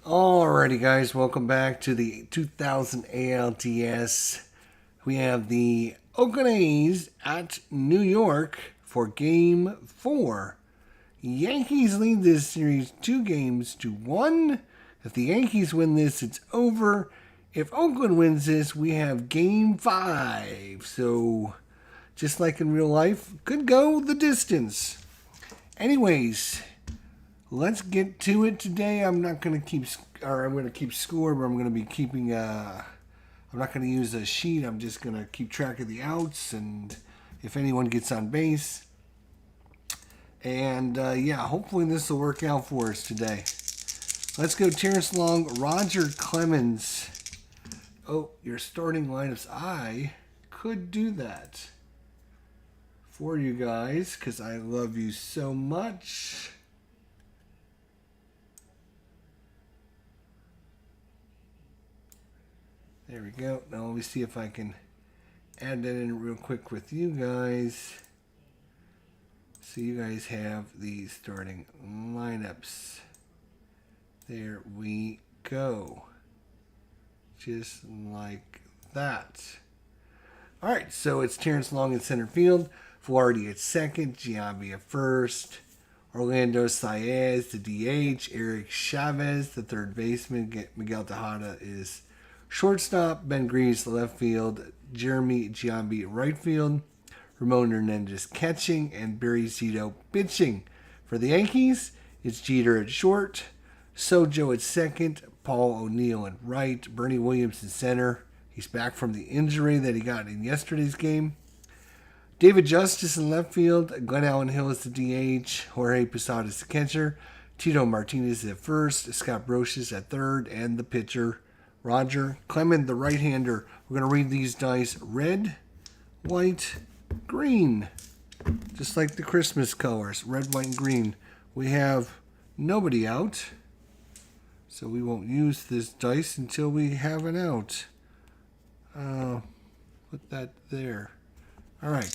Alrighty, guys, welcome back to the 2000 ALDS. We have the Oakland A's at New York for Game 4. Yankees lead this series 2-1. If the Yankees win this, it's over. If Oakland wins this, we have Game 5. So, just like in real life, could go the distance. Anyways, let's get to it today. I'm going to keep score, but I'm going to be keeping. I'm not going to use a sheet. I'm just going to keep track of the outs and if anyone gets on base. And hopefully this will work out for us today. Let's go Terrence Long, Roger Clemens. Oh, your starting lineups. I could do that for you guys because I love you so much. There we go. Now let me see if I can add that in real quick with you guys. So you guys have the starting lineups. There we go. Just like that. Alright, so it's Terrence Long in center field. Flaherty at second. Giambi at first. Orlando Saez, the DH. Eric Chavez, the third baseman. Miguel Tejada is shortstop. Ben Greaves, the left field. Jeremy Giambi, right field. Ramon Hernandez catching. And Barry Zito pitching. For the Yankees, it's Jeter at short. Sojo at second. Paul O'Neill at right. Bernie Williams in center. He's back from the injury that he got in yesterday's game. David Justice in left field. Glenn Allen Hill is the DH. Jorge Posada is the catcher. Tito Martinez at first. Scott Brocious at third. And the pitcher, Roger Clemens, the right-hander. We're going to read these dice red, white, green. Just like the Christmas colors, red, white, and green. We have nobody out. So we won't use this dice until we have an out. Put that there. All right.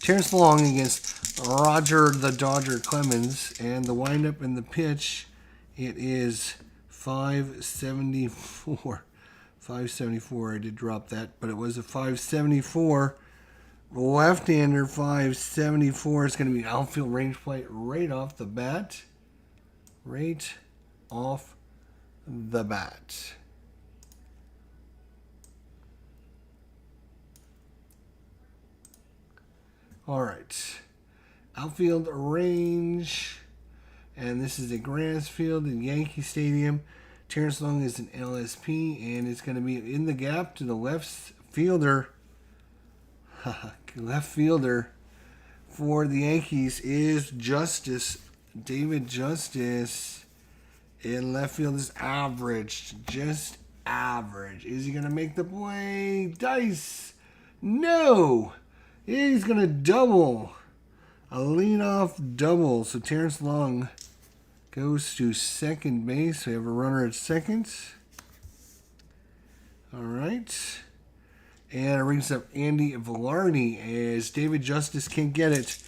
Terrence Long against Roger the Dodger Clemens. And the windup and the pitch, it is 574. 574. I did drop that, but it was a 574. Left-hander 574. It's going to be an outfield range play right off the bat. Right off the bat. All right. Outfield range. And this is a grass field in Yankee Stadium. Terrence Long is an LSP, and it's going to be in the gap to the left fielder. Left fielder for the Yankees is Justice. David Justice in left field is average. Just average. Is he going to make the play? Dice. No. He's going to double. A leadoff double. So Terrence Long goes to second base. We have a runner at second. All right. And it brings up Andy Velarde as David Justice can't get it.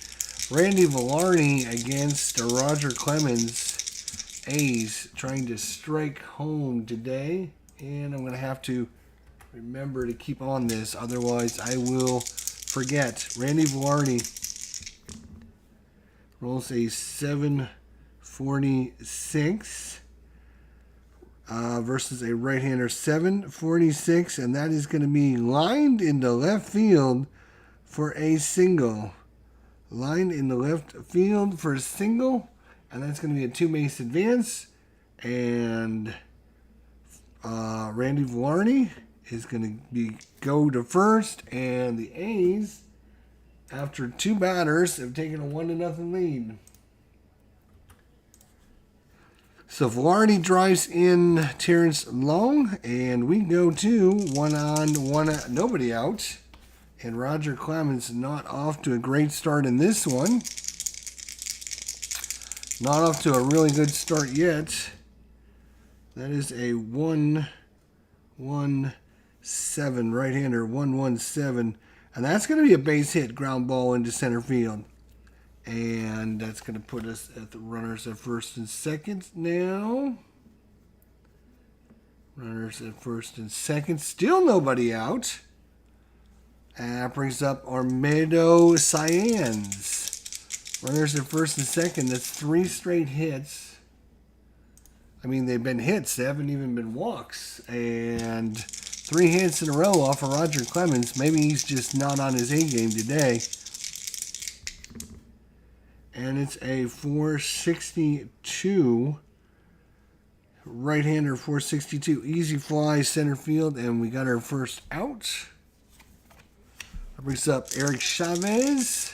Randy Velarde against Roger Clemens. A's trying to strike home today. And I'm going to have to remember to keep on this. Otherwise, I will forget. Randy Velarde rolls a 746 versus a right-hander 746. And that is going to be lined into left field for a single. Lined in the left field for a single. And that's going to be a two-base advance. And Randy Velarde is going to go to first. And the A's, after two batters, have taken a 1-0 lead. So Velarde drives in Terrence Long. And we go to one on, one out, nobody out. And Roger Clemens not off to a great start in this one. Not off to a really good start yet. That is a 1-1-7 right-hander, 1-1-7. And that's going to be a base hit, ground ball into center field. And that's going to put us at the runners at first and second now. Runners at first and second. Still nobody out. And that brings up Armedo Cyans. Runners at first and second. That's 3 straight hits. I mean, they've been hits. They haven't even been walks. And 3 hits in a row off of Roger Clemens. Maybe he's just not on his A game today. And it's a 462. Right-hander 462. Easy fly center field. And we got our first out. That brings up Eric Chavez.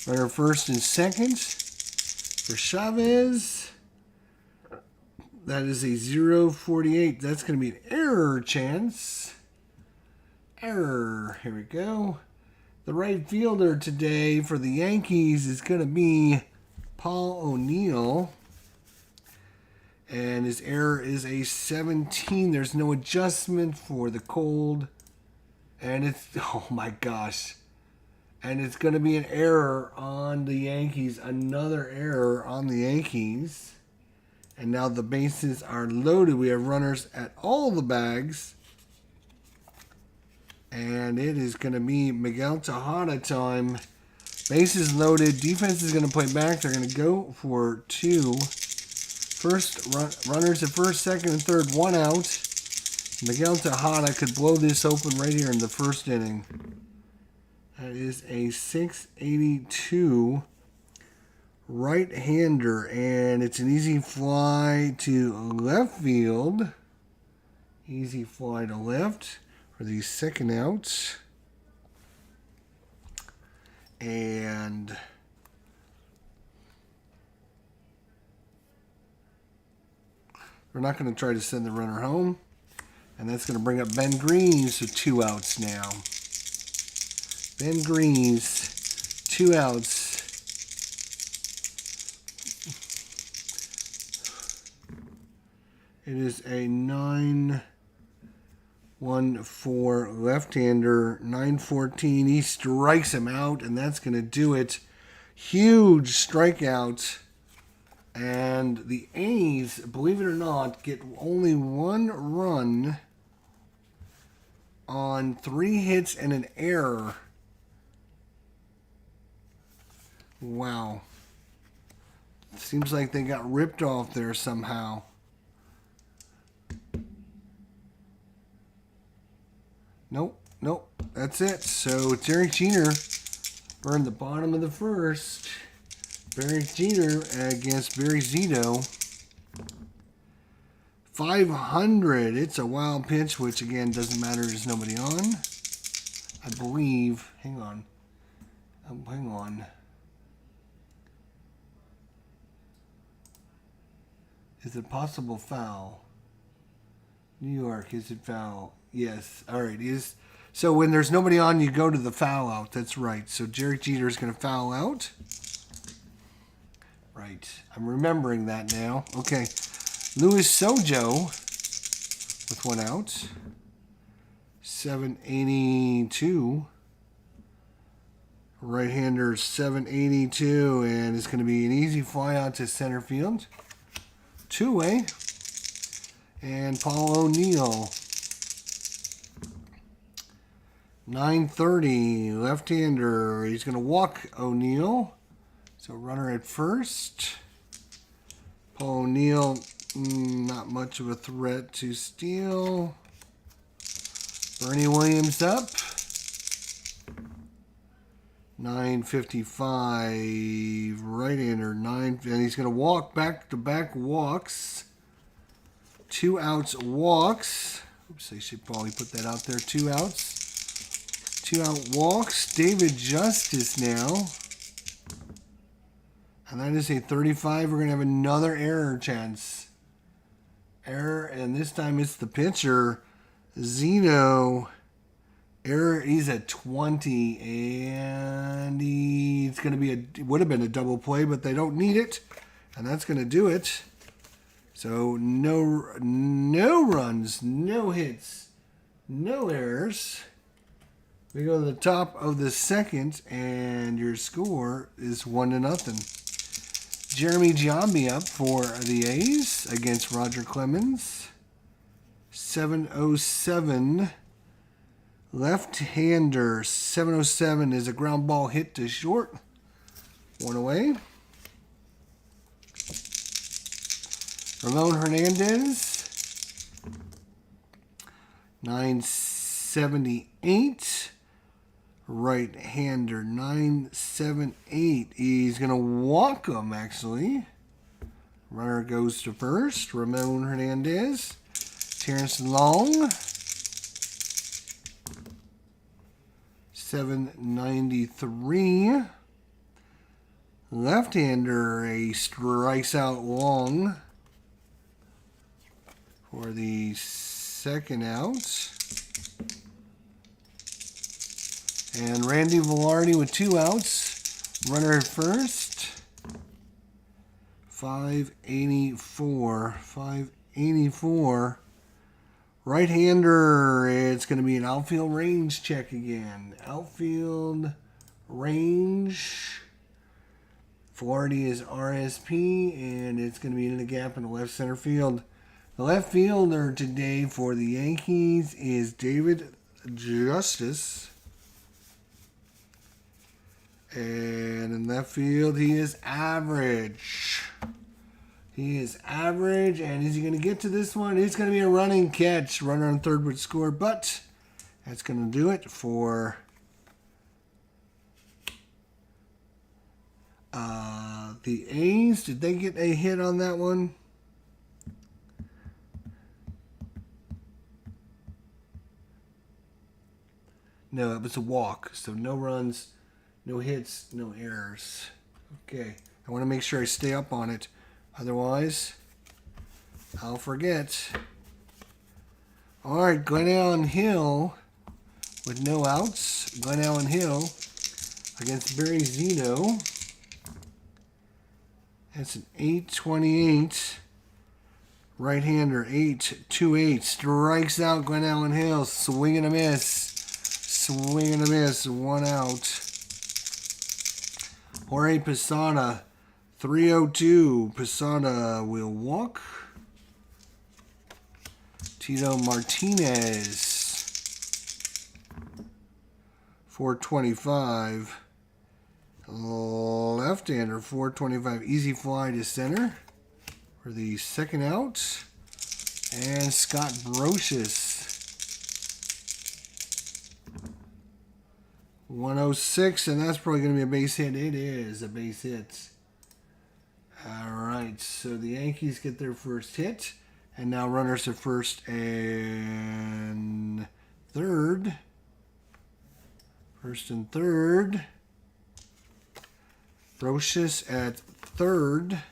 Runner first and second for Chavez. That is a 0.48. That's going to be an error chance. Error. Here we go. The right fielder today for the Yankees is going to be Paul O'Neill. And his error is a 17. There's no adjustment for the cold. And it's, oh my gosh. And it's going to be an error on the Yankees. Another error on the Yankees. And now the bases are loaded. We have runners at all the bags. And it is going to be Miguel Tejada time. Bases loaded. Defense is going to play back. They're going to go for 2. Runners at first, second, and third. 1 out. Miguel Tejada could blow this open right here in the first inning. That is a 682 right-hander, and it's an easy fly to left field. Easy fly to left for the second out. And we're not going to try to send the runner home. And that's going to bring up Ben Greaves with 2 outs now. Ben Greaves, 2 outs. It is a 9-1-4 left-hander, 9-14. He strikes him out, and that's going to do it. Huge strikeout. And the A's, believe it or not, get only 1 run on 3 hits and an error. Wow. Seems like they got ripped off there somehow. Nope. That's it. So Derek Jeter burned the bottom of the first. Derek Jeter against Barry Zito. 500. It's a wild pitch, which again doesn't matter. There's nobody on. I believe. Hang on. Is it possible foul? New York, is it foul? Yes. All right. Is so when there's nobody on, you go to the foul out. That's right. So Derek Jeter is going to foul out. Right. I'm remembering that now. Okay. Luis Sojo with 1 out. 782. Right-hander 782. And it's going to be an easy fly out to center field. 2-way. And Paul O'Neill. 930. Left-hander. He's going to walk O'Neill. So runner at first. Paul O'Neill, not much of a threat to steal. Bernie Williams up. 955. Right-hander, 9. And he's going to walk back-to-back walks. 2 outs walks. Oops, I should probably put that out there. 2 outs. 2 out walks. David Justice now. And that is a 35. We're going to have another error chance. Error, and this time it's the pitcher. Zeno. Error, he's at 20. And it's going to be it would have been a double play, but they don't need it. And that's going to do it. So no runs, no hits, no errors. We go to the top of the second, and your score is 1-0. Jeremy Giambi up for the A's against Roger Clemens. 707. Left-hander. 707 is a ground ball hit to short. 1 away. Ramon Hernandez. 978. Right-hander, 978. He's going to walk him, actually. Runner goes to first. Ramon Hernandez. Terrence Long. 793. Left-hander, a strikes out Long for the second out. And Randy Velarde with 2 outs. Runner at first. 584. 584. Right-hander. It's going to be an outfield range check again. Outfield range. Velarde is RSP, and it's going to be in the gap in the left center field. The left fielder today for the Yankees is David Justice. And in left field, he is average. He is average. And is he going to get to this one? It's going to be a running catch. Runner on third would score, but that's going to do it for the A's. Did they get a hit on that one? No, it was a walk. So no runs. No hits, no errors. Okay, I want to make sure I stay up on it. Otherwise, I'll forget. All right, Glenn Allen Hill with no outs. Glenn Allen Hill against Barry Zito. That's an 828. Right-hander, 828. Strikes out Glenn Allen Hill. Swing and a miss. Swing and a miss. 1 out. Jorge Posada, 302. Posada will walk. Tito Martinez, 425. Left-hander, 425. Easy fly to center for the second out. And Scott Brocious, 106, and that's probably going to be a base hit. It is a base hit. All right, so the Yankees get their first hit, and now runners at first and third. First and third. Brocious at third.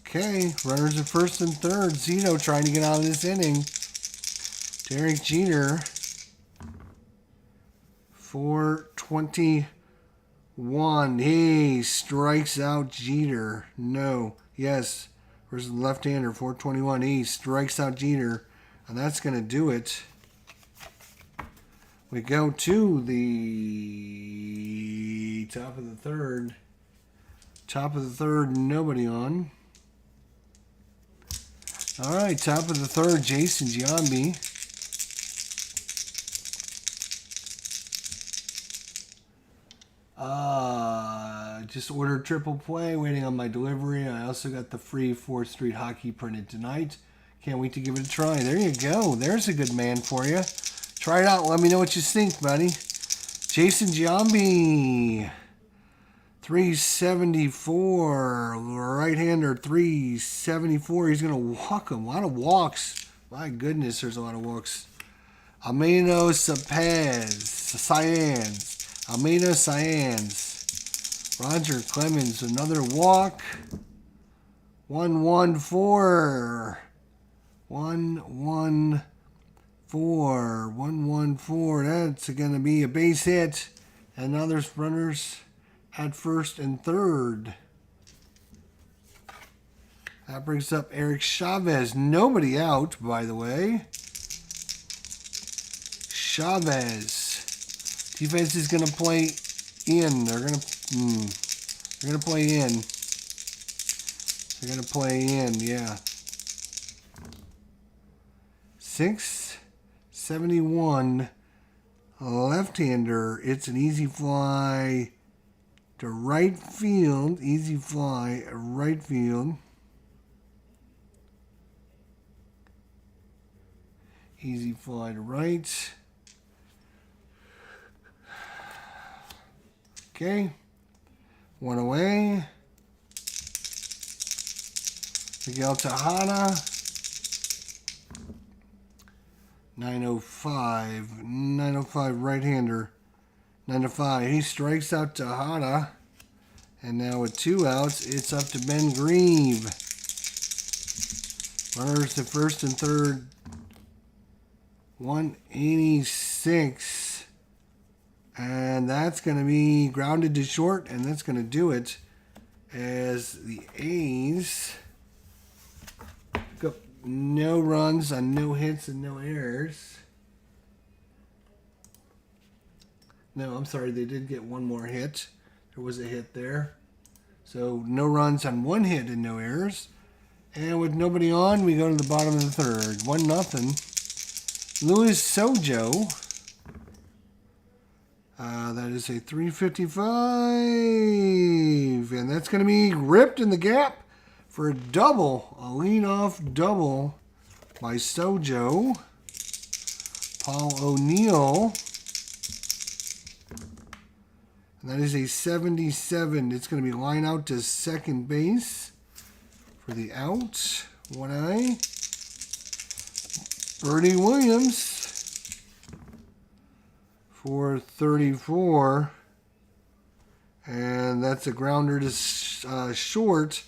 Okay, runners at first and third. Zito trying to get out of this inning. Derek Jeter, 421. He strikes out Jeter. No. Yes. Versus the left-hander, 421. He strikes out Jeter. And that's going to do it. We go to the top of the third. Top of the third, nobody on. All right, top of the third, Jason Giambi. Just ordered triple play, waiting on my delivery. I also got the free 4th Street hockey printed tonight. Can't wait to give it a try. There you go. There's a good man for you. Try it out. Let me know what you think, buddy. Jason Giambi, 374. Right-hander, 374. He's going to walk him. A lot of walks. My goodness, there's a lot of walks. Amino Saenz. Roger Clemens, another walk. 114. 114. That's going to be a base hit. And now there's runners at first and third. That brings up Eric Chavez. Nobody out, by the way. Chavez. Defense is going to play in. They're going to play in. They're going to play in, yeah. 671. Left-hander. It's an easy fly to right field. Easy fly, right field. Easy fly to right. Okay. One away. Miguel Tejada. 905. 905 right-hander. 905. He strikes out Tejada. And now with 2 outs, it's up to Ben Grieve. Runners to first and third. 186. And that's going to be grounded to short, and that's going to do it as the A's pick up no runs on no hits and no errors. No, I'm sorry, they did get one more hit. There was a hit there. So no runs on 1 hit and no errors. And with nobody on, we go to the bottom of the third. 1-0. Luis Sojo. That is a 355. And that's going to be ripped in the gap for a double. A leadoff double by Sojo. Paul O'Neill. And that is a 77. It's going to be line out to second base for the out. 1-eye. Bertie Williams. 434, and that's a grounder to short,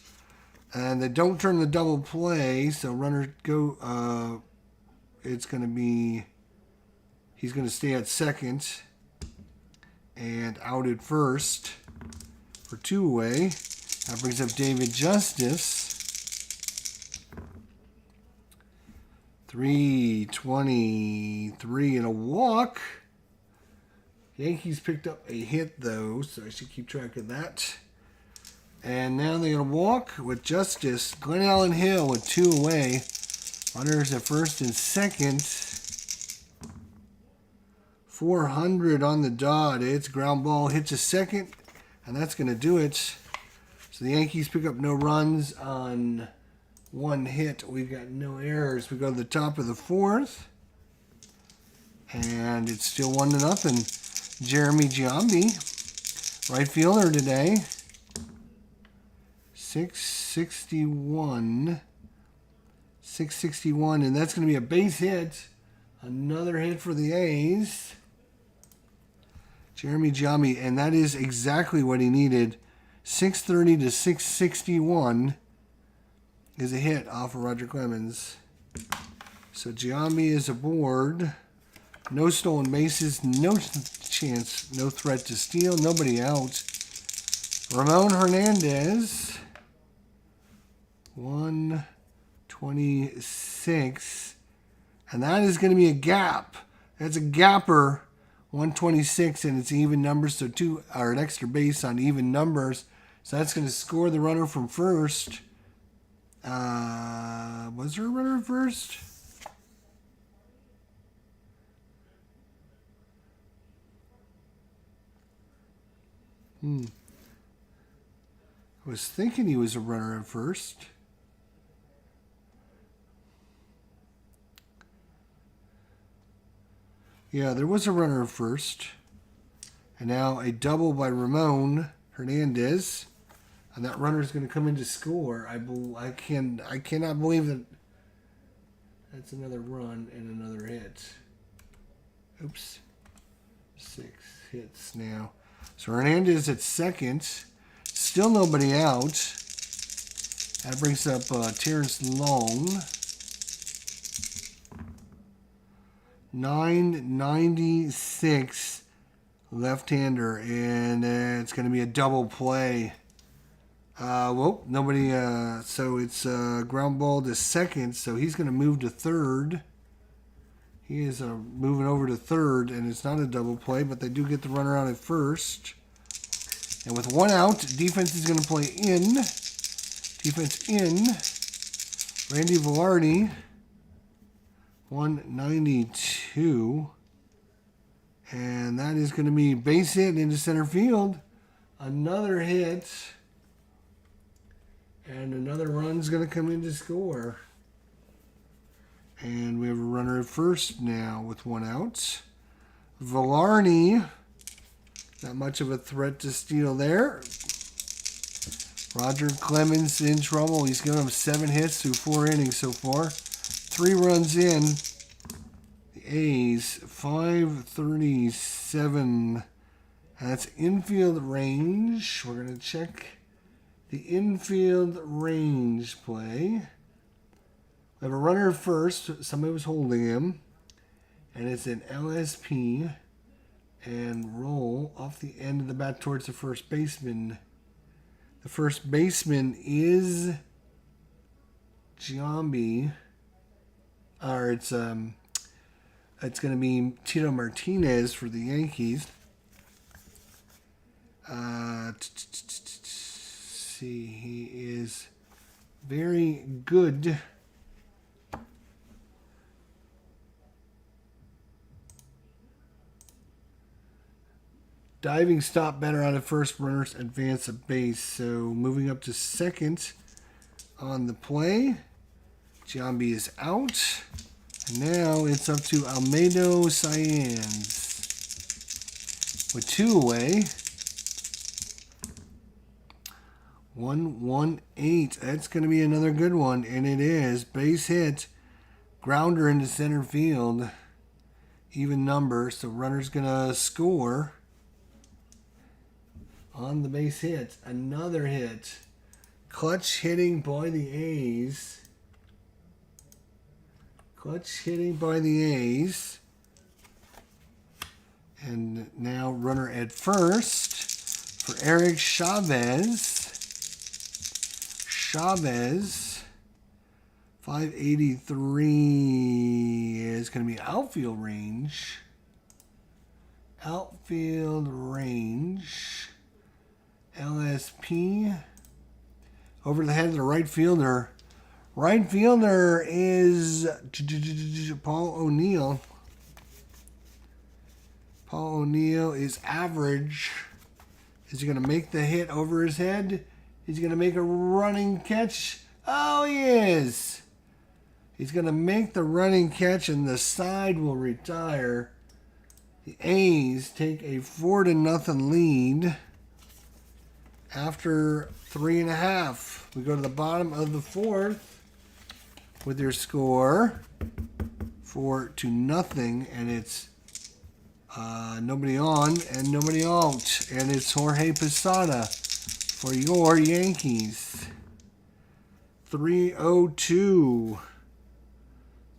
and they don't turn the double play, so runner go, it's going to be, he's going to stay at second, and out at first for 2 away. That brings up David Justice. 323 and a walk. Yankees picked up a hit, though, so I should keep track of that. And now they're going to walk with Justice. Glenn Allen Hill with 2 away. Runners at first and second. 400 on the dot. It's ground ball, hits a second, and that's going to do it. So the Yankees pick up no runs on 1 hit. We've got no errors. We go to the top of the 4th. And it's still 1-0. Jeremy Giambi, right fielder today. 661. 661, and that's going to be a base hit. Another hit for the A's. Jeremy Giambi, and that is exactly what he needed. 630 to 661 is a hit off of Roger Clemens. So Giambi is aboard. No stolen bases, no chance, no threat to steal, nobody out. Ramon Hernandez, 126, and that is going to be a gap. That's a gapper, 126, and it's even numbers, so 2 are an extra base on even numbers. So that's going to score the runner from first. Was there a runner at first? I was thinking he was a runner at first. Yeah, there was a runner at first. And now a double by Ramon Hernandez. And that runner is going to come in to score. I cannot believe that that's another run and another hit. Oops. 6 hits now. So Hernandez at second. Still nobody out. That brings up Terrence Long. 996 left-hander. And it's going to be a double play. Well, nobody. So it's ground ball to second. So he's going to move to third. He is moving over to third, and it's not a double play, but they do get the runner out at first. And with one out, defense is going to play in. Defense in. Randy Velarde, 192. And that is going to be base hit into center field. Another hit. And another run's going to come in to score. And we have a runner at first now with one out. Velarde, not much of a threat to steal there. Roger Clemens in trouble. He's given him 7 hits through 4 innings so far. 3 runs in. The A's, 537. That's infield range. We're going to check the infield range play. We have a runner first. Somebody was holding him. And it's an LSP. And roll off the end of the bat towards the first baseman. The first baseman is Giambi. Or it's going to be Tito Martinez for the Yankees. See, he is very good. Diving stop better on at first, runners advance a base. So moving up to second on the play. Giambi is out. And now it's up to Almedo Saenz with 2 away. 1-1-8. That's going to be another good one, and it is. Base hit, grounder into center field. Even number, so runner's going to score on the base hit. Another hit. Clutch hitting by the A's. Clutch hitting by the A's. And now runner at first for Eric Chavez. Chavez, 583 is going to be outfield range. Outfield range. LSP. Over the head of the right fielder. Right fielder is Paul O'Neill. Paul O'Neill is average. Is he going to make the hit over his head? He's going to make a running catch. Oh, he is. He's going to make the running catch, and the side will retire. The A's take a 4-0 lead after 3.5. We go to the bottom of the 4th with your score 4-0, and it's nobody on and nobody out, and it's Jorge Posada for your Yankees. 302.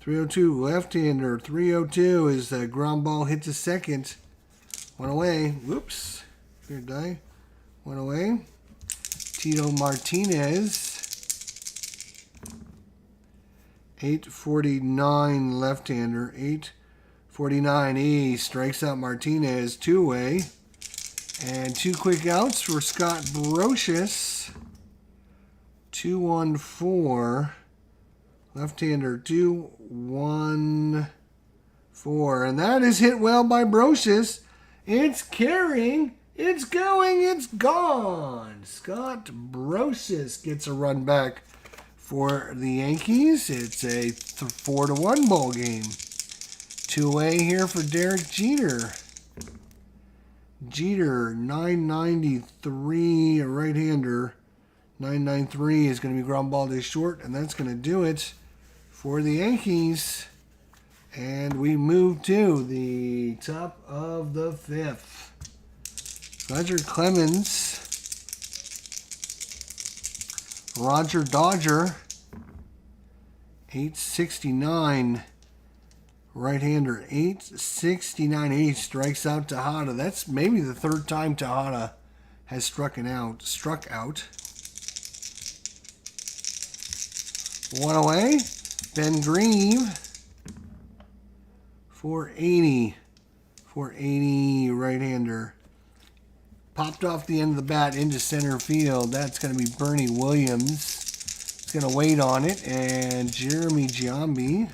302 left-hander. 302 is a ground ball hit to second. One away. Whoops. Here, die. One away. Tito Martinez. 849 left-hander. 849. He strikes out Martinez. 2 away. And 2 quick outs for Scott Brocious. 2-1-4. Left-hander 2-1-4. And that is hit well by Brocious. It's carrying. It's going. It's gone. Scott Brocious gets a run back for the Yankees. It's a 4-1 ball game. 2 away here for Derek Jeter. Jeter, 993, a right-hander. 993 is going to be ground ball to short, and that's going to do it for the Yankees. And we move to the top of the 5th. Roger Clemens. Roger Dodger. 869. Right-hander, 869. He strikes out Tejada. That's maybe the 3rd time Tejada has struck out. One away. Ben Grieve. 480. 480 right-hander. Popped off the end of the bat into center field. That's going to be Bernie Williams. It's going to wait on it. And Jeremy Giambi.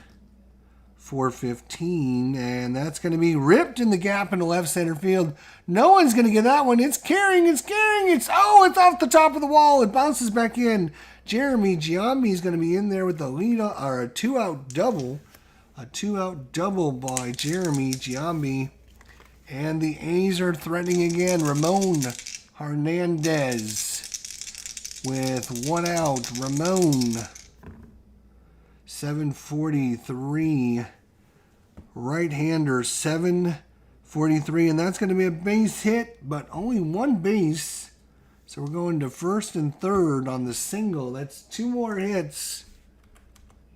415, and that's going to be ripped in the gap into left center field. No one's going to get that one. It's carrying, it's off the top of the wall. It bounces back in. Jeremy Giambi is going to be in there with the lead, or a two-out double. A two-out double by Jeremy Giambi. And the A's are threatening again. Ramon Hernandez with one out. Ramon. 743. Right-hander, 743. And that's going to be a base hit, but only one base. So we're going to first and third on the single. That's two more hits.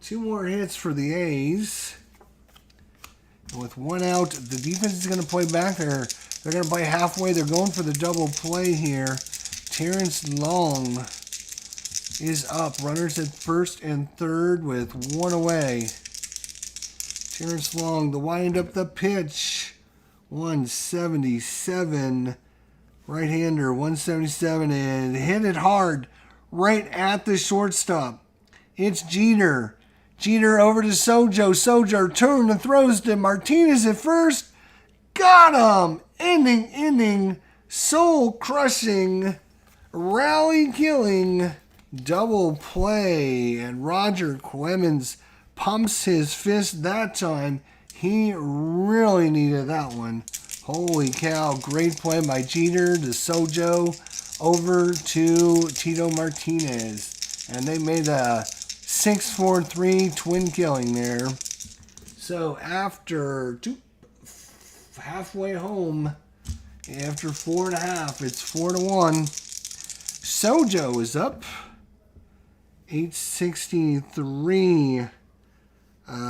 Two more hits for the A's. And with one out, the defense is going to play back there. They're going to play halfway. They're going for the double play here. Terrence Long is up. Runners at first and third with one away. Terrence Long, the wind-up, the pitch. 177. Right-hander, 177. And hit it hard right at the shortstop. It's Jeter. Jeter over to Sojo. Sojo turns and throws to Martinez at first. Got him! Ending. Soul-crushing. Rally-killing. Double play, and Roger Clemens pumps his fist that time. He really needed that one. Holy cow, great play by Jeter to Sojo over to Tito Martinez. And they made a 6-4-3 twin killing there. So after halfway home, after 4.5, it's 4-1. Sojo is up. 863.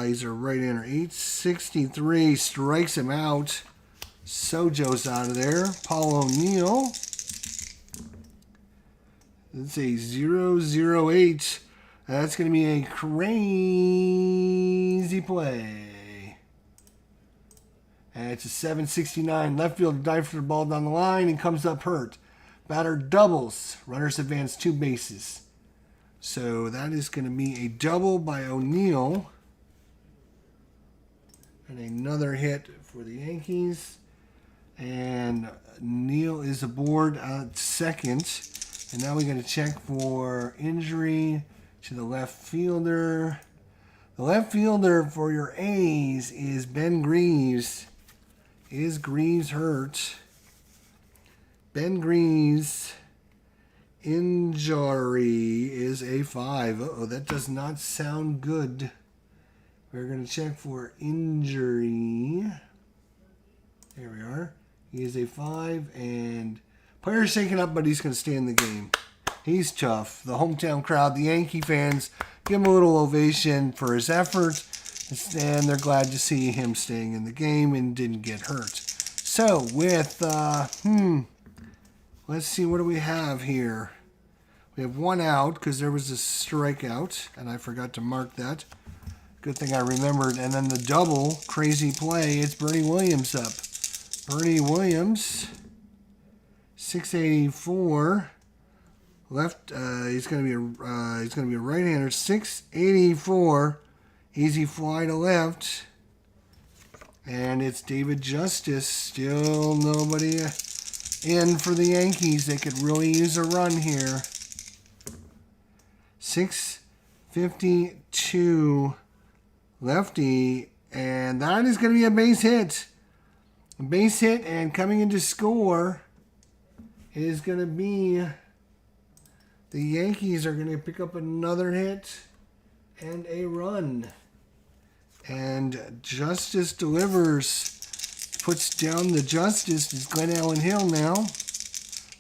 He's a right-hander. 863 strikes him out. Sojo's out of there. Paul O'Neill. Let's say 008. That's going to be a crazy play. And it's a 769. Left field dive for the ball down the line and comes up hurt. Batter doubles. Runners advance 2 bases. So that is going to be a double by O'Neill. And another hit for the Yankees. And Neal is aboard at second. And now we're going to check for injury to the left fielder. The left fielder for your A's is Ben Greaves. Is Greaves hurt? Ben Greaves' injury is a 5. Uh-oh, that does not sound good. We're going to check for injury. There we are. He is a 5, and player's shaken up, but he's going to stay in the game. He's tough. The hometown crowd, the Yankee fans, give him a little ovation for his effort, and they're glad to see him staying in the game and didn't get hurt. So, with, let's see, what do we have here? We have one out because there was a strikeout, and I forgot to mark that. Good thing I remembered. And then the double, crazy play, it's Bernie Williams up. Bernie Williams, 684. Left, he's gonna be a right-hander. 684, easy fly to left, and it's David Justice. Still nobody in for the Yankees. They could really use a run here. 652, lefty, and that is going to be a base hit. A base hit, and coming in to score is going to be. The Yankees are going to pick up another hit and a run. And Justice delivers. Puts down the Justice. It's Glenn Allen Hill now.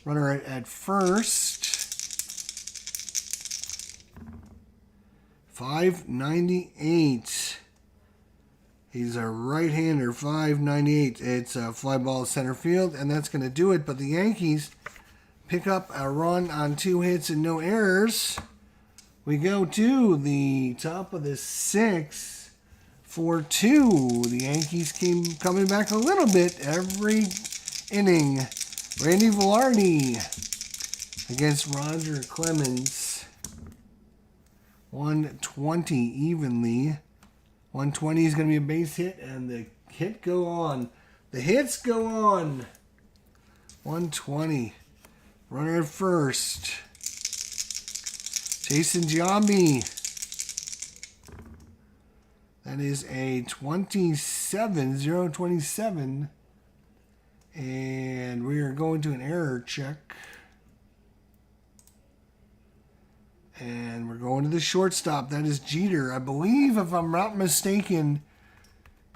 Runner at first. 598. He's a right-hander, 598. It's a fly ball center field, and that's going to do it. But the Yankees pick up a run on 2 hits and no errors We go to the top of the 6 for 2. The Yankees came coming back a little bit every inning. Randy Velarde against Roger Clemens. 120 evenly. 120 is going to be a base hit, and the hit go on. The hits go on. 120. Runner at first. Jason Giambi. That is a 27. And we are going to an error check. And we're going to the shortstop. That is Jeter. I believe, if I'm not mistaken,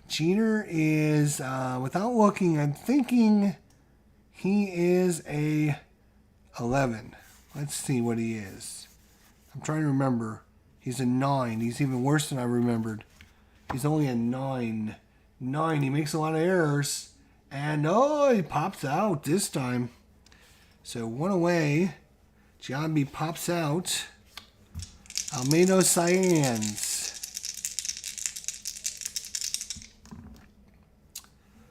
Jeter is, without looking, I'm thinking he is a 11. Let's see what he is. I'm trying to remember. He's a 9. He's even worse than I remembered. He's only a 9. 9. He makes a lot of errors. And, oh, he pops out this time. So, 1 away. Giambi pops out. Almeida Cyans.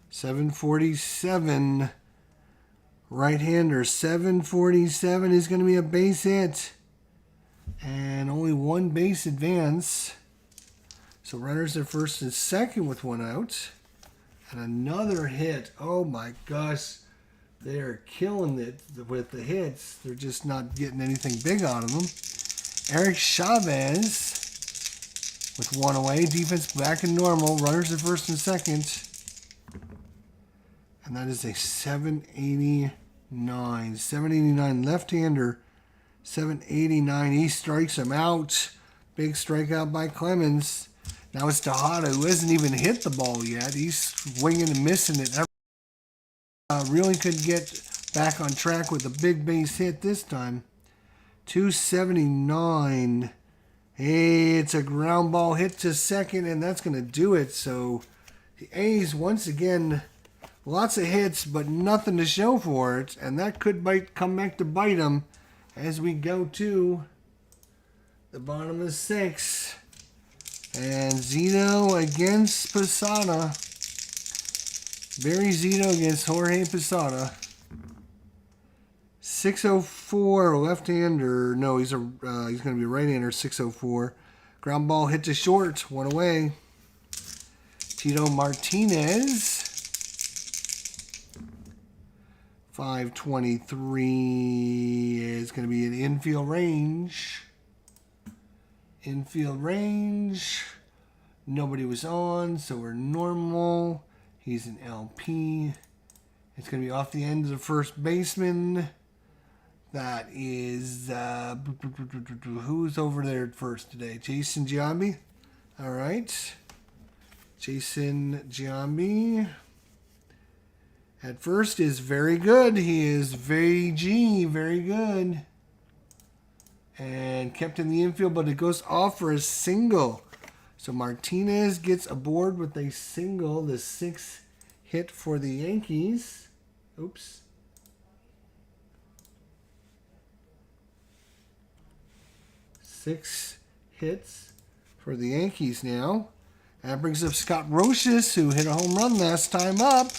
747. Right-hander. 747 is going to be a base hit. And only 1 base advance. So runners at first and second with 1 out. And another hit. Oh my gosh. They're killing it with the hits. They're just not getting anything big out of them. Eric Chavez with 1 away. Defense back in normal. Runners at first and second. And that is a 789. 789 left-hander. 789. He strikes him out. Big strikeout by Clemens. Now it's Tejada, who hasn't even hit the ball yet. He's swinging and missing it. Really could get back on track with a big base hit this time. 279. Hey, it's a ground ball hit to second, and that's going to do it. So the A's, once again, lots of hits, but nothing to show for it. And that could come back to bite them as we go to the bottom of 6. And Zito against Posada. Barry Zito against Jorge Posada. 604 left-hander. No, he's going to be a right-hander. 604. Ground ball hit to short. 1 away. Tito Martinez. 523 is going to be an infield range. Infield range. Nobody was on, so we're normal. He's an LP. It's going to be off the end of the first baseman. That is, who's over there at first today? Jason Giambi. All right. Jason Giambi. At first is very good. He is very good. And kept in the infield, but it goes off for a single. So Martinez gets aboard with a single, the 6th hit for the Yankees. Oops. Six hits for the Yankees now. That brings up Scott Roches, who hit a home run last time up.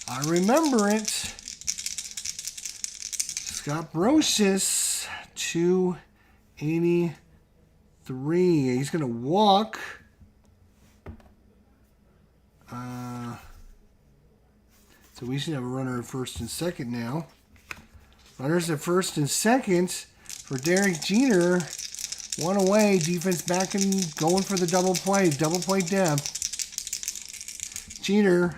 I remember it. Scott Roches, 283. He's going to walk. So we should have a runner at first and second now. Runners at first and second for Derek Jeter. 1 away. Defense back and going for the double play. Double play depth. Jeter.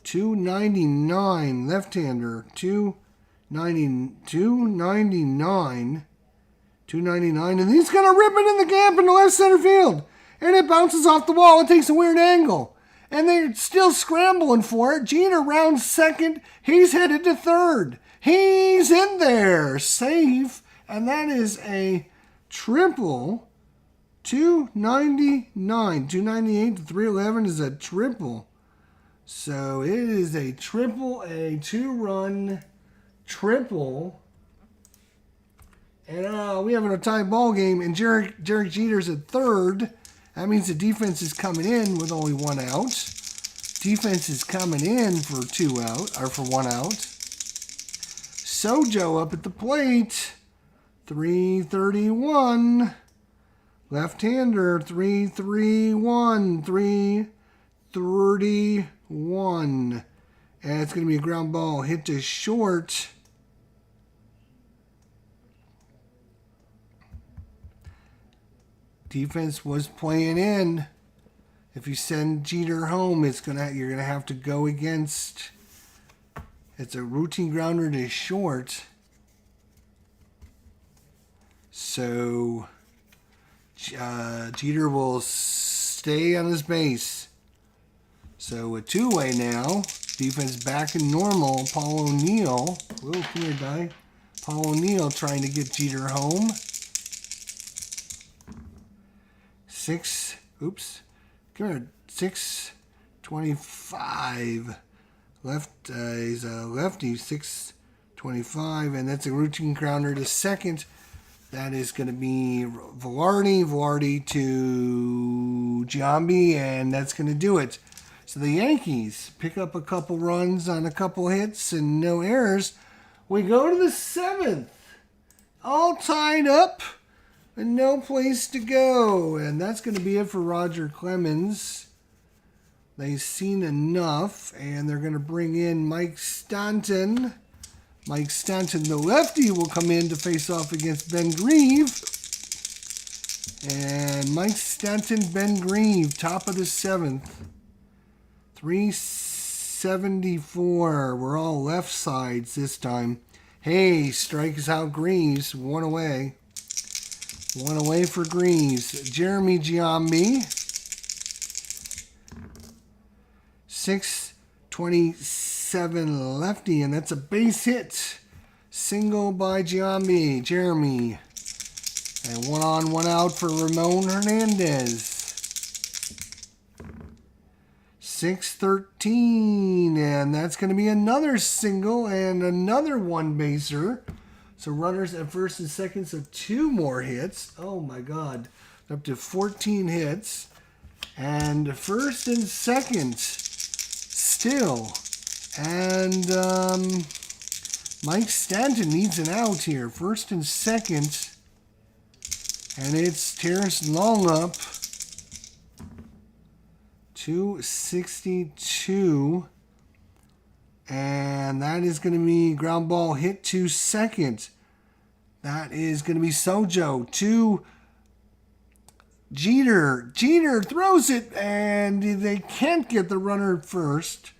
299 left-hander. 299. And he's going to rip it in the gap in the left center field. And it bounces off the wall. It takes a weird angle. And they're still scrambling for it. Jeter rounds second. He's headed to third. He's in there. Safe. And that is a triple. 299. 298 to 311 is a triple. So it is a triple, a 2-run triple. And we have a tie ball game, and Derek Jeter's at third. That means the defense is coming in with only 1 out. Defense is coming in for 2 out, or for 1 out. Sojo up at the plate. 331. Left-hander, 331. 331. And it's going to be a ground ball hit to short. Defense was playing in. If you send Jeter home, you're gonna have to go against. It's a routine grounder to short. So Jeter will stay on his base. So a 2-way now. Defense back in normal. Paul O'Neill. Whoa, come here, guy. Paul O'Neill trying to get Jeter home. 625. He's a lefty, 625, and that's a routine grounder to second. That is going to be Velarde to Giambi, and that's going to do it. So the Yankees pick up a couple runs on a couple hits and no errors. We go to the 7th, all tied up. And no place to go. And that's going to be it for Roger Clemens. They've seen enough. And they're going to bring in Mike Stanton. Mike Stanton, the lefty, will come in to face off against Ben Grieve. And Mike Stanton, Ben Grieve, top of the 7th. 374. We're all left sides this time. Hey, strikes out Greaves. 1 away. 1 away for Greaves. Jeremy Giambi. 627 lefty, and that's a base hit. Single by Giambi. Jeremy. And 1 on, 1 out for Ramon Hernandez. 613, and that's going to be another single and another 1-baser. So runners at first and second, so 2 more hits. Oh my God, up to 14 hits. And first and second still. And Mike Stanton needs an out here. First and second. And it's Terrace Long up. 262. And that is going to be ground ball hit to second. That is going to be Sojo to Jeter. Jeter throws it, and they can't get the runner first.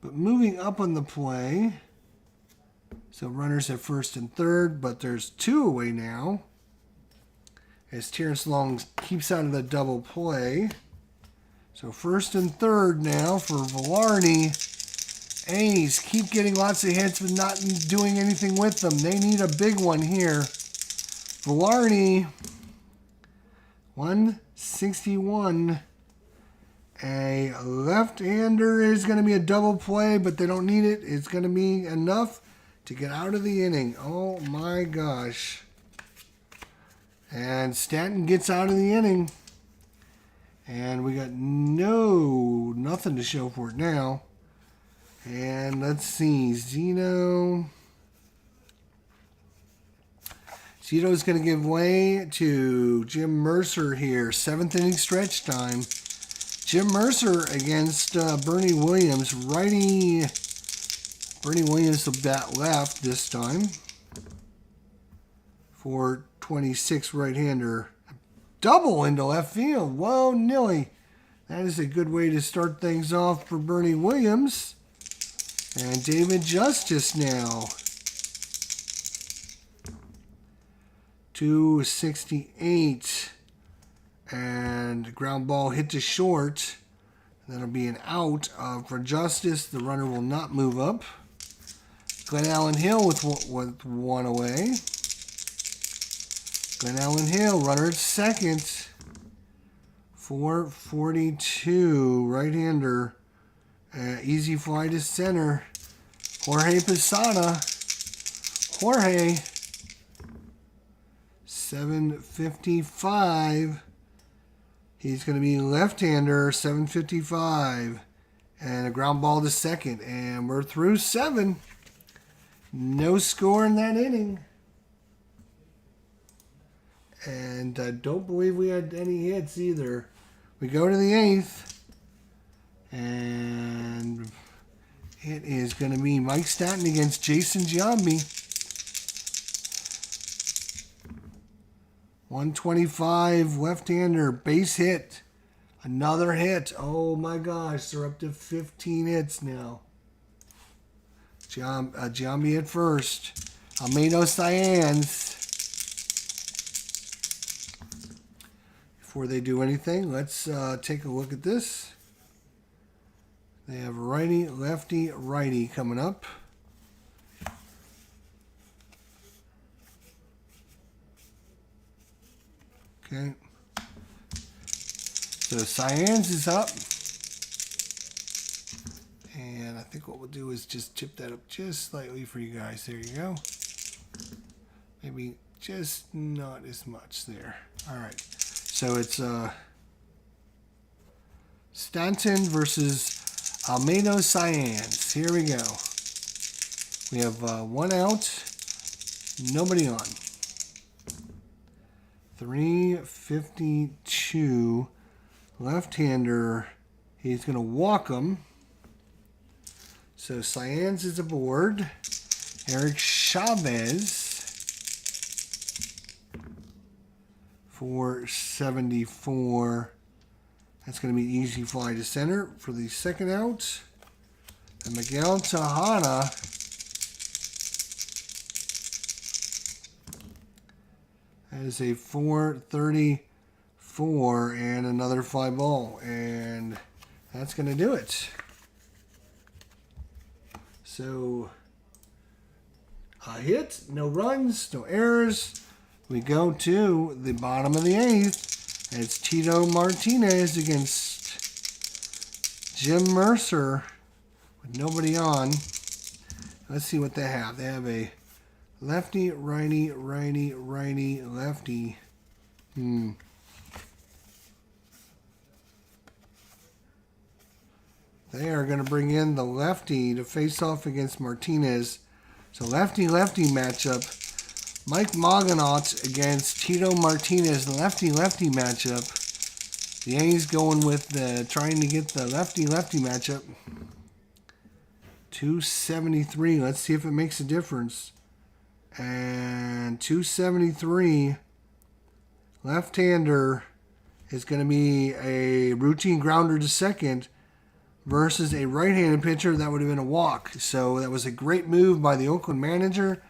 But moving up on the play. So runners at first and third, but there's 2 away now. As Terrence Long keeps out of the double play. So first and third now for Velarde. A's keep getting lots of hits but not doing anything with them. They need a big one here. Velarde, 161. A left-hander is going to be a double play, but they don't need it. It's going to be enough to get out of the inning. Oh my gosh. And Stanton gets out of the inning. And we got nothing to show for it now. And let's see, Zeno's going to give way to Jim Mercer here. 7th inning stretch time. Jim Mercer against Bernie Williams. Righty. Bernie Williams will bat left this time. 426 right-hander. Double into left field. Whoa, Nilly. That is a good way to start things off for Bernie Williams. And David Justice now. 268. And ground ball hit to short. That'll be an out for Justice. The runner will not move up. Glenn Allen Hill with 1 away. Glenn Allen Hill, runner at second. 442, right-hander. Easy fly to center. Jorge Posada. Jorge. 755. He's going to be left-hander, 755. And a ground ball to second. And we're through 7. No score in that inning. And I don't believe we had any hits either. We go to the 8th. And it is going to be Mike Stanton against Jason Giambi. 125 left-hander, base hit. Another hit. Oh my gosh, they're up to 15 hits now. Giambi at first. Almeida Cyans. Before they do anything, let's take a look at this. They have righty, lefty, righty coming up. Okay. So Cyans is up. And I think what we'll do is just chip that up just slightly for you guys. There you go. Maybe just not as much there. All right. So it's Stanton versus Almeida Cyans. Here we go. We have 1 out. Nobody on. 352. Left-hander. He's going to walk him. So Cyans is aboard. Eric Chavez. 474. That's going to be easy fly to center for the second out. And Miguel Tejada. That is a 434 and another fly ball. And that's going to do it. So, a hit, no runs, no errors. We go to the bottom of the 8th. And it's Tito Martinez against Jim Mercer with nobody on. Let's see what they have. They have a lefty, righty, righty, righty, lefty. They are going to bring in the lefty to face off against Martinez. So lefty-lefty matchup. Mike Maganot against Tito Martinez, the lefty-lefty matchup. The Yankees going with trying to get the lefty-lefty matchup. 273. Let's see if it makes a difference. And 273. Left-hander is going to be a routine grounder to second versus a right-handed pitcher. That would have been a walk. So that was a great move by the Oakland manager.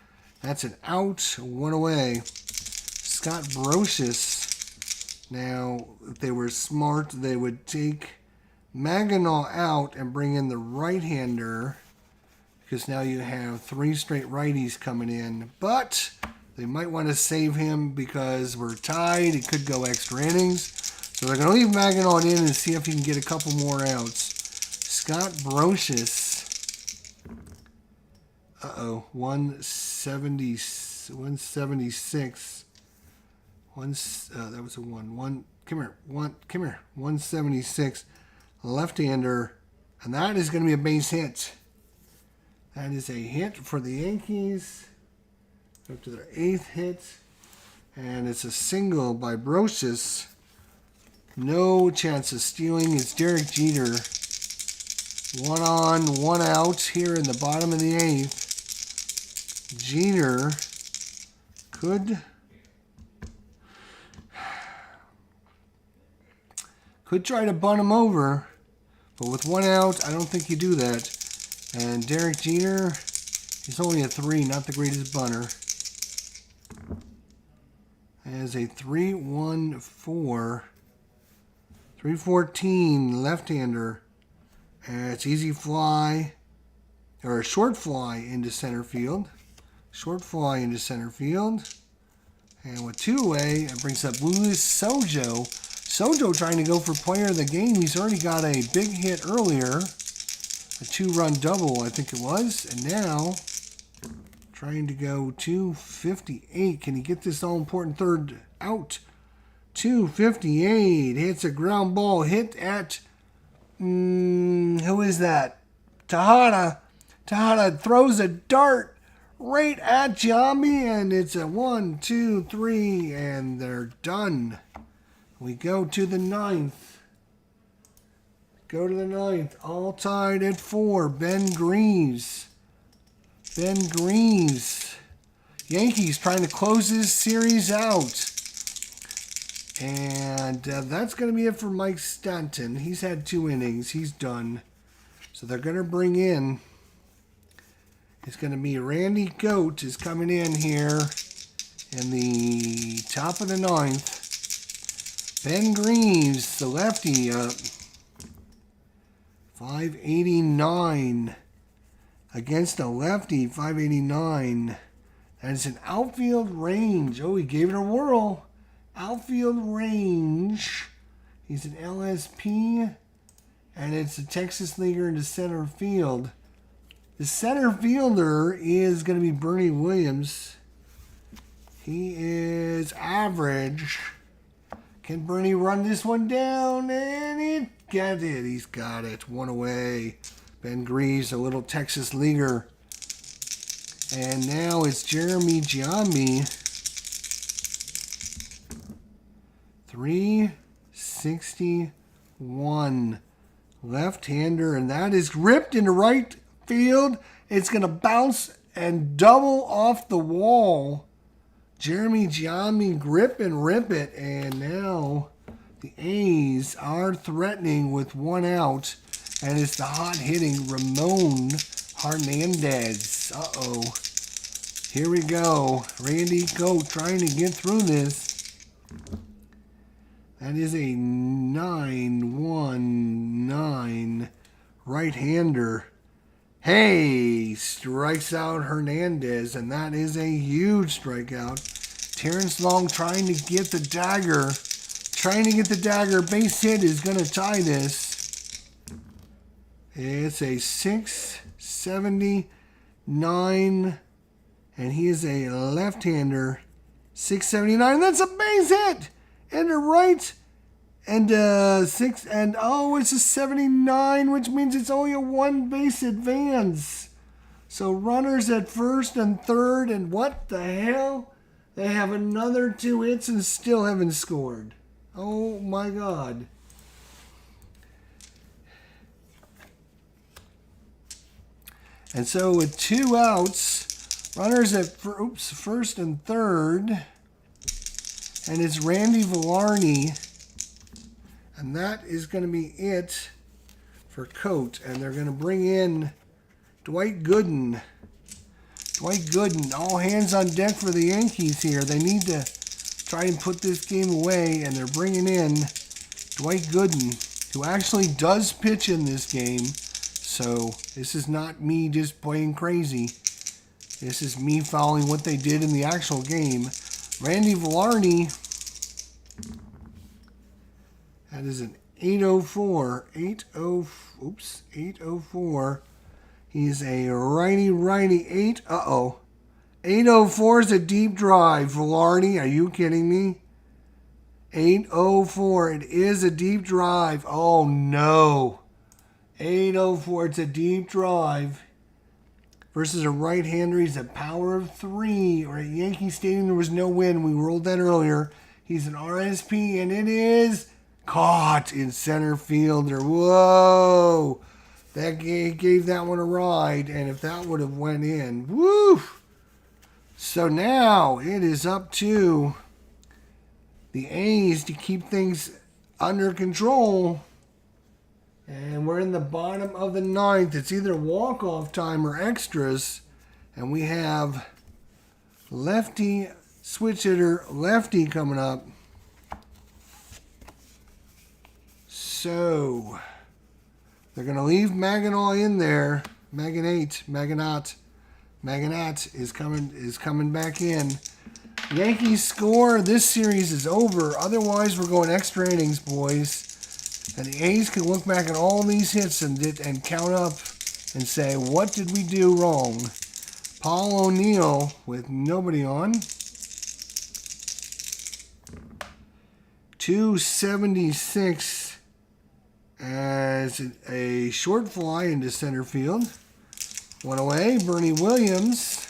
That's an out, 1 away. Scott Brocious. Now, if they were smart, they would take Maganal out and bring in the right-hander, because now you have 3 straight righties coming in. But they might want to save him because we're tied. It could go extra innings. So they're going to leave Maganal in and see if he can get a couple more outs. Scott Brocious. 176. That was a 1. Come here. 176. Left-hander. And that is going to be a base hit. That is a hit for the Yankees. Up to their 8th hit. And it's a single by Brocious. No chance of stealing. It's Derek Jeter. 1 on, 1 out here in the bottom of the 8th. Jeter could try to bunt him over, but with 1 out, I don't think you do that. And Derek Jeter, he's only a 3, not the greatest bunter. As a 3-1-4, 314 left-hander. And it's easy fly, or a short fly into center field. Short fly into center field. And with 2 away, it brings up Luis Sojo. Sojo trying to go for player of the game. He's already got a big hit earlier. A 2-run double, I think it was. And now, Trying to go 258. Can he get this all-important third out? 258. Hits a ground ball. Hit at... who is that? Tejada. Tejada throws a dart right at Giambi, and it's a 1, 2, 3, and they're done. We go to the 9th. Go to the 9th. All tied at 4. Ben Greaves. Ben Greaves. Yankees trying to close this series out. And that's going to be it for Mike Stanton. He's had 2 innings. He's done. So they're going to bring in... It's going to be Randy Goat is coming in here in the top of the 9th. Ben Greaves, the lefty, 589 against a lefty, 589. That is an outfield range. Oh, he gave it a whirl. Outfield range. He's an LSP, and it's a Texas leaguer into center field. The center fielder is going to be Bernie Williams. He is average. Can Bernie run this one down? And he got it. He's got it. 1 away. Ben Greaves, a little Texas leaguer. And now it's Jeremy Giambi. 361. Left-hander. And that is ripped into right field. It's going to bounce and double off the wall. Jeremy Giambi grip and rip it, and now the A's are threatening with 1 out, and it's the hot-hitting Ramon Hernandez. Uh-oh. Here we go. Randy Goat trying to get through this. That is a 9-1-9 right-hander. Hey, strikes out Hernandez, and that is a huge strikeout. Terrence Long trying to get the dagger. Base hit is going to tie this. It's a 679, and he is a left-hander. 679, that's a base hit! And a right, and it's a 79, which means it's only a 1 base advance. So runners at first and third, and what the hell? They have another 2 hits and still haven't scored. Oh my God. And so with 2 outs, runners at first and third, and it's Randy Villarney. And that is going to be it for Coat. And they're going to bring in Dwight Gooden. All hands on deck for the Yankees here. They need to try and put this game away. And they're bringing in Dwight Gooden, who actually does pitch in this game. So this is not me just playing crazy. This is me following what they did in the actual game. Randy Villarney. That is an 804. 804. He's a righty. 804 is a deep drive. Villarney, are you kidding me? 804. It is a deep drive. Oh, no. 804. It's a deep drive. Versus a right-hander. He's a power of 3. Or at Yankee Stadium, there was no win. We rolled that earlier. He's an RSP, and it is... caught in center fielder. Whoa. That gave that one a ride. And if that would have went in. Woo. So now it is up to the A's to keep things under control. And we're in the bottom of the 9th. It's either walk-off time or extras. And we have lefty switch hitter, lefty coming up. So, they're going to leave Maganat in there. Maganat is coming back in. Yankees score. This series is over. Otherwise, we're going extra innings, boys. And the A's can look back at all these hits and count up and say, what did we do wrong? Paul O'Neill with nobody on. 276 as a short fly into center field. One away, Bernie Williams.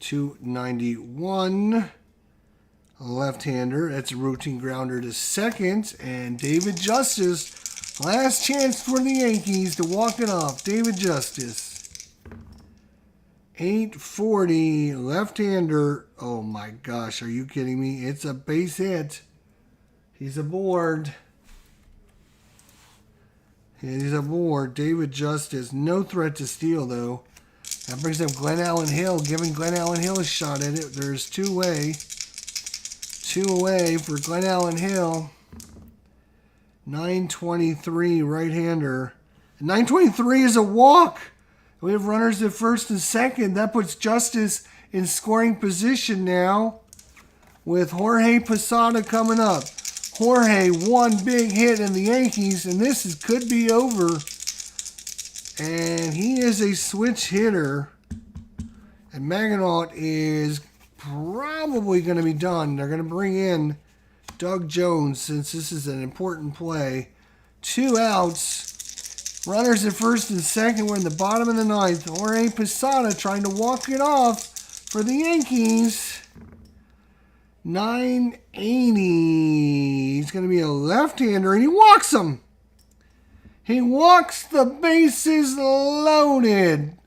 291. Left-hander. That's a routine grounder to second. And David Justice. Last chance for the Yankees to walk it off. David Justice. 840. Left-hander. Oh my gosh. Are you kidding me? It's a base hit. He's aboard. He's aboard. David Justice. No threat to steal, though. That brings up Glenn Allen Hill. Giving Glenn Allen Hill a shot at it. There's two away. Two away for Glenn Allen Hill. 923 right-hander. 923 is a walk. We have runners at first and second. That puts Justice in scoring position now with Jorge Posada coming up. Jorge, one big hit in the Yankees, and this could be over. And he is a switch hitter. And Maganaut is probably going to be done. They're going to bring in Doug Jones since this is an important play. 2 outs. Runners at first and second. We're in the bottom of the ninth. Jorge Posada trying to walk it off for the Yankees. 980. He's going to be a left-hander, and he walks him. He walks the bases loaded.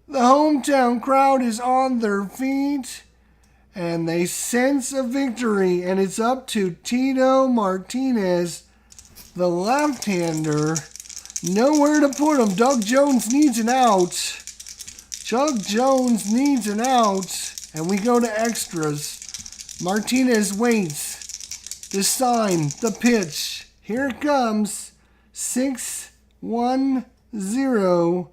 The hometown crowd is on their feet, and they sense a victory, and it's up to Tito Martinez, the left-hander. Nowhere to put him. Doug Jones needs an out. Doug Jones needs an out, and we go to extras. Martinez waits. The sign, the pitch. Here it comes. 6-1-0.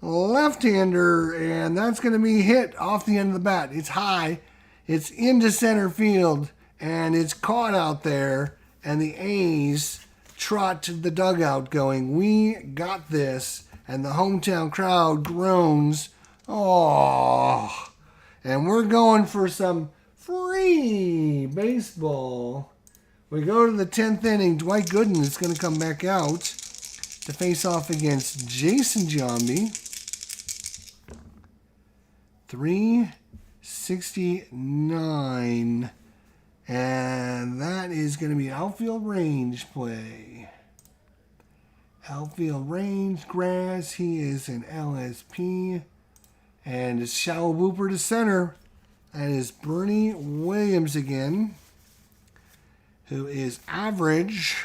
Left-hander, and that's going to be hit off the end of the bat. It's high. It's into center field, and it's caught out there, and the A's trot to the dugout going, "We got this," and the hometown crowd groans, "Oh!" And we're going for some free baseball. We go to the 10th inning. Dwight Gooden is going to come back out to face off against Jason Giambi. 369. And that is going to be outfield range play. Outfield range, grass. He is an LSP. And it's shallow booper to center. That is Bernie Williams again, who is average.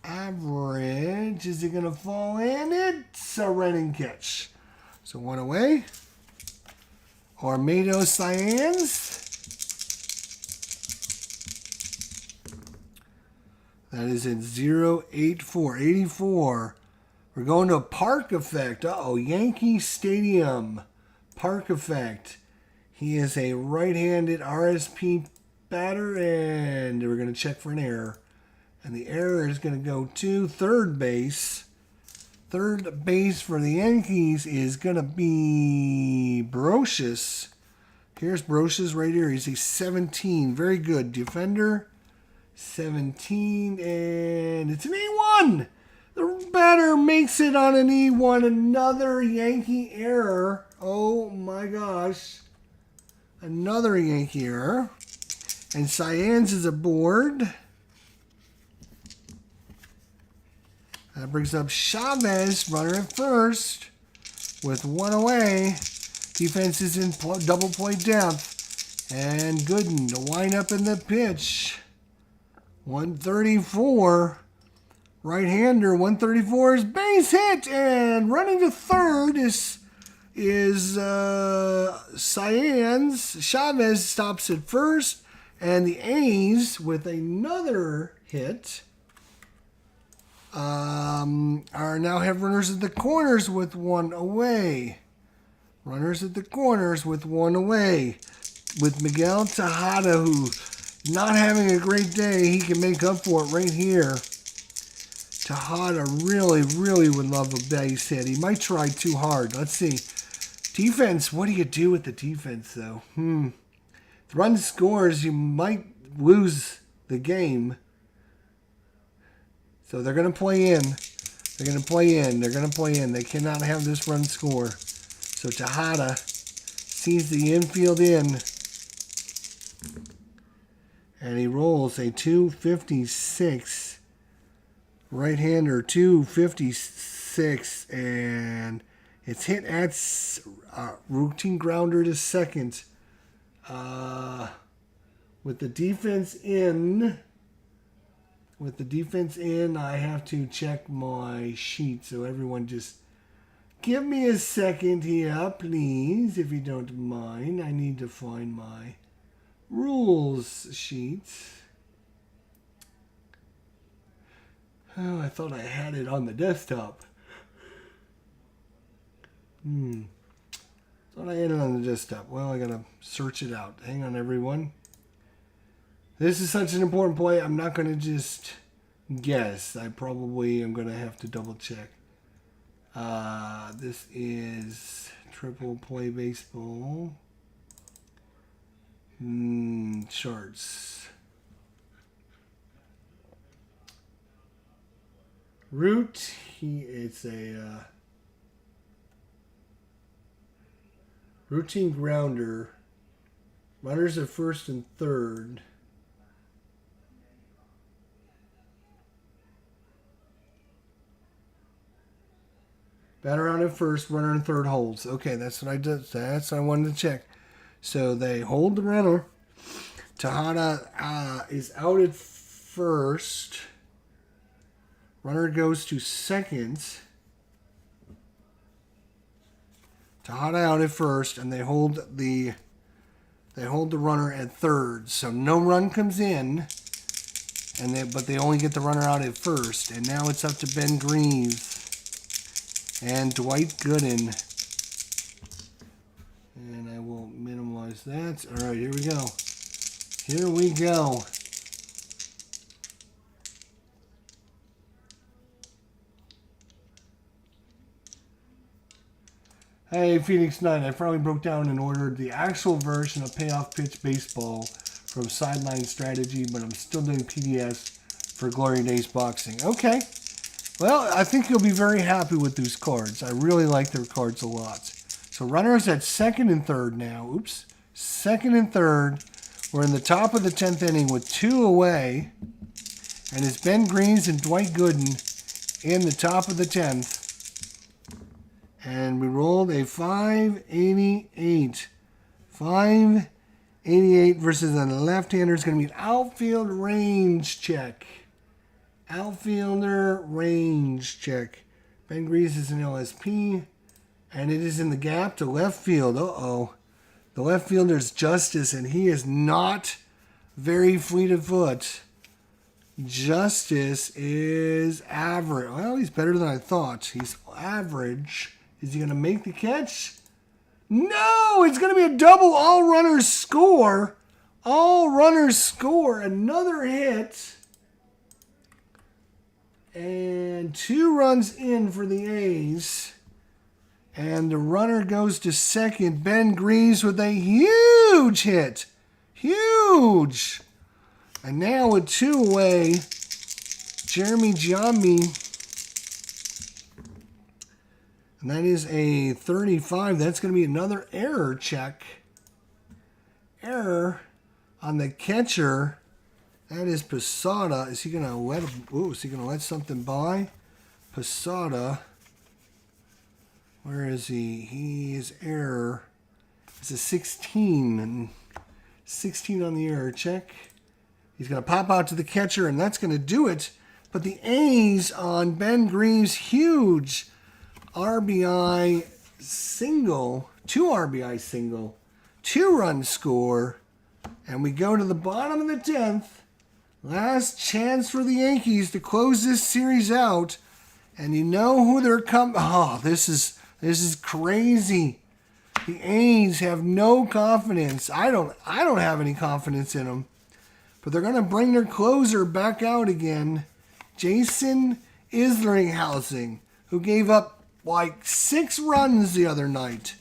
Average. Is it going to fall in? It's a running catch. So one away. Armado Cyan's. That is at 084. 84. We're going to a park effect. Uh-oh. Yankee Stadium. Park effect. He is a right-handed RSP batter, and we're going to check for an error. And the error is going to go to third base. Third base for the Yankees is going to be Brocious. Here's Brocious right here. He's a 17. Very good. Defender. 17. And it's an E1. The batter makes it on an E1. Another Yankee error. Oh my gosh. Another Yankee error. And Cyan's is aboard. That brings up Chavez, runner at first, with one away. Defense is in double play depth. And Gooden to wind up in the pitch. 134. Right-hander, 134 is base hit. And running to third is Cyan's. Chavez stops at first. And the A's, with another hit, are now have runners at the corners with one away. Runners at the corners with one away. With Miguel Tejada, who not having a great day, he can make up for it right here. Tejada really, really would love a base hit. He might try too hard. Let's see. Defense, what do you do with the defense, though? If the run scores, you might lose the game. So they're going to play in. They're going to play in. They're going to play in. They cannot have this run score. So Tejada sees the infield in. And he rolls a 256. Right-hander, 256. And it's hit at routine grounder to second. With the defense in... I have to check my sheet. So everyone just give me a second here, please, if you don't mind. I need to find my rules sheet. Oh, I thought I had it on the desktop. Thought I had it on the desktop. Well, I gotta search it out. Hang on, everyone. This is such an important play. I'm not going to just guess. I probably am going to have to double check. This is triple play baseball. Charts. Root. It's a routine grounder. Runners at first and third. Batter out at first, runner in third holds. Okay, that's what I did. That's what I wanted to check. So they hold the runner. Tejada is out at first. Runner goes to second. Tejada out at first, and they hold the runner at third. So no run comes in, but they only get the runner out at first. And now it's up to Ben Greaves and Dwight Gooden. And I will minimize that. All right, here we go. Here we go. Hey, Phoenix 9, I finally broke down and ordered the actual version of Payoff Pitch Baseball from Sideline Strategy, but I'm still doing PDFs for Glory Days Boxing. Okay. Well, I think you'll be very happy with these cards. I really like their cards a lot. So runners at second and third now. Oops. Second and third. We're in the top of the 10th inning with 2 away. And it's Ben Greaves and Dwight Gooden in the top of the 10th. And we rolled a 588. 588 versus a left-hander is going to be an outfield range check. Outfielder range check. Ben Greaves is an LSP. And it is in the gap to left field. Uh-oh. The left fielder is Justice, and he is not very fleet of foot. Justice is average. Well, he's better than I thought. He's average. Is he going to make the catch? No! It's going to be a double. All runners score. All runners score. Another hit. And 2 runs in for the A's. And the runner goes to second. Ben Greaves with a huge hit. Huge. And now with 2 away, Jeremy Giambi. And that is a 35. That's going to be another error check. Error on the catcher. That is Posada. Is he going to let him? Ooh, is he going to let something by? Posada. Where is he? He is error. It's a 16. And 16 on the error check. He's going to pop out to the catcher, and that's going to do it. But the A's on Ben Greaves, huge RBI single. 2 RBI single. 2-run score. And we go to the bottom of the 10th. Last chance for the Yankees to close this series out. And you know who they're coming. Oh, this is crazy. The A's have no confidence. I don't have any confidence in them. But they're going to bring their closer back out again. Jason Isringhausen, who gave up like 6 runs the other night.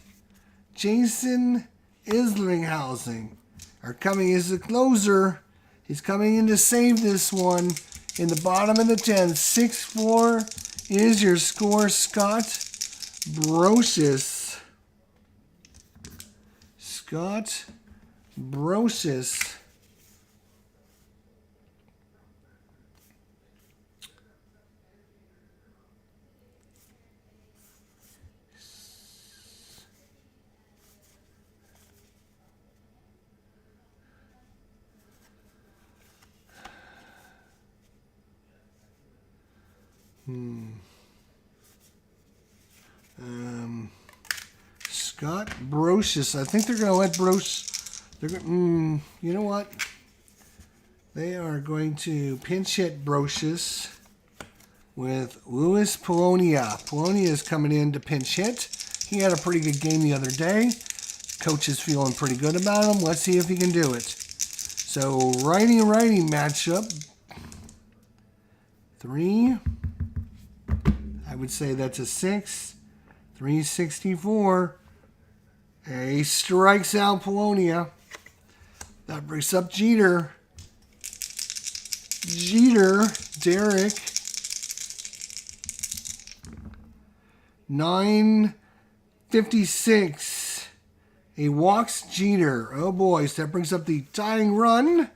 Jason Isringhausen are coming as the closer. He's coming in to save this one in the bottom of the 10th. 6-4 is your score, Scott Brosius. Scott Brosius. Scott Brosius. I think they're going to let They're going. You know what? They are going to pinch hit Brosius with Luis Polonia. Polonia is coming in to pinch hit. He had a pretty good game the other day. Coach is feeling pretty good about him. Let's see if he can do it. So righty-righty matchup. 3. I would say that's a 6. 364. He strikes out Polonia. That brings up Jeter. Derek. 956. He walks Jeter. Oh, boys. That brings up the tying run,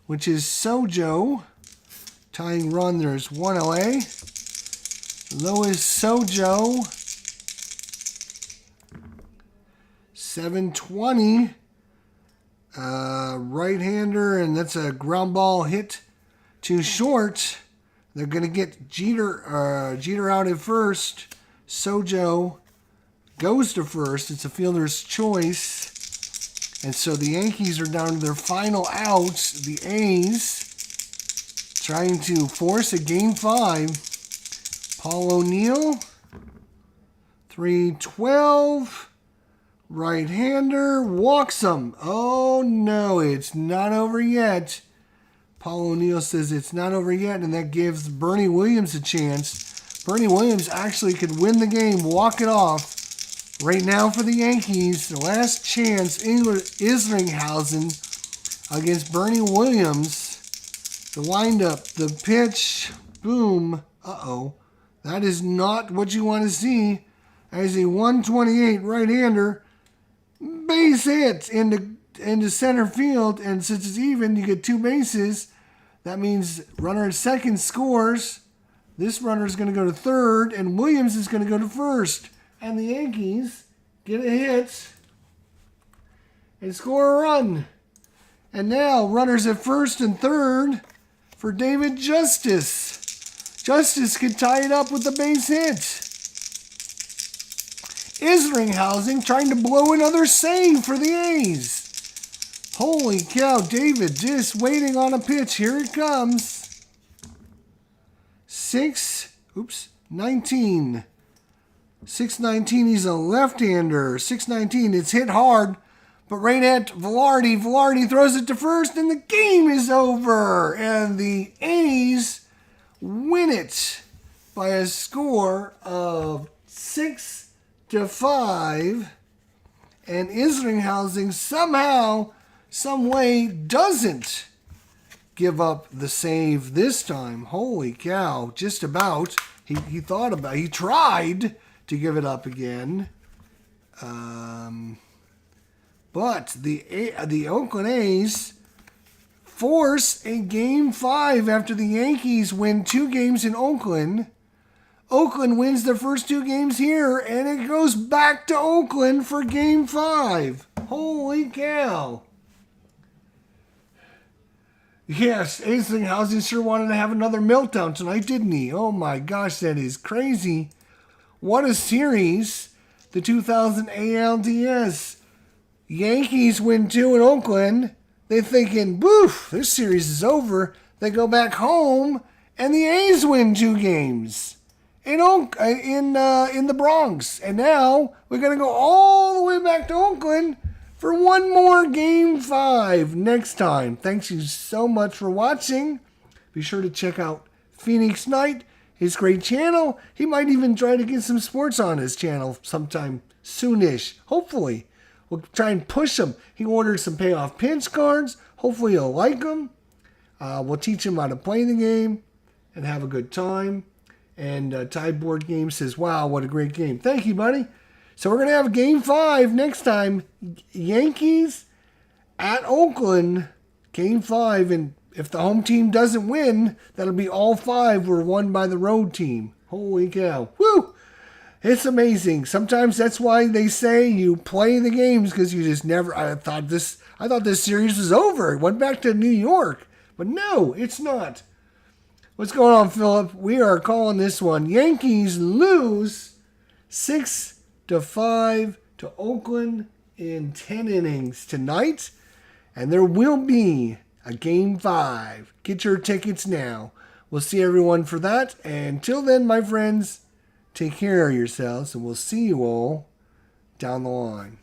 which is Sojo. Tying run, there's 1 LA. Lois Sojo. 720. Right-hander, and that's a ground ball hit too short. They're going to get Jeter out at first. Sojo goes to first. It's a fielder's choice. And so the Yankees are down to their final outs. The A's trying to force a Game 5. Paul O'Neill. 312. Right-hander walks him. Oh, no, it's not over yet. Paul O'Neill says it's not over yet, and that gives Bernie Williams a chance. Bernie Williams actually could win the game, walk it off. Right now for the Yankees, the last chance, Isringhausen against Bernie Williams. The windup, the pitch, boom. Uh-oh. That is not what you want to see. As a 128 right-hander, base hit into center field, and since it's even, you get 2 bases. That means runner at second scores. This runner is going to go to third, and Williams is going to go to first. And the Yankees get a hit and score a run. And now runners at first and third for David Justice. Justice could tie it up with the base hit. Isringhausen trying to blow another save for the A's. Holy cow, David just waiting on a pitch. Here it comes. 619. 619, he's a left-hander. 619, it's hit hard, but right at Velarde. Velarde throws it to first, and the game is over. And the A's win it by a score of 6-5. And Isringhausen somehow, some way, doesn't give up the save this time. Holy cow, just about. He tried to give it up again. But the Oakland A's force a Game 5 after the Yankees win 2 games in Oakland. Oakland wins their first 2 games here, and it goes back to Oakland for Game 5. Holy cow. Yes, Isringhausen sure wanted to have another meltdown tonight, didn't he? Oh my gosh, that is crazy. What a series. The 2000 ALDS. Yankees win 2 in Oakland. They're thinking, boof, this series is over. They go back home, and the A's win 2 games in the Bronx. And now we're going to go all the way back to Oakland for one more Game 5 next time. Thanks you so much for watching. Be sure to check out Phoenix Night his great channel. He might even try to get some sports on his channel sometime soonish. Hopefully. We'll try and push him. He ordered some payoff pinch cards. Hopefully you'll like them. We'll teach him how to play the game and have a good time. And Tide Board Game says, wow, what a great game. Thank you, buddy. So we're going to have Game 5 next time. Yankees at Oakland. Game 5. And if the home team doesn't win, that'll be all 5 were won by the road team. Holy cow. Woo! It's amazing. Sometimes that's why they say you play the games, because you just never... I thought this series was over. It went back to New York. But no, it's not. What's going on, Philip? We are calling this one. Yankees lose 6-5 to Oakland in 10 innings tonight. And there will be a Game 5. Get your tickets now. We'll see everyone for that. And until then, my friends, take care of yourselves, and we'll see you all down the line.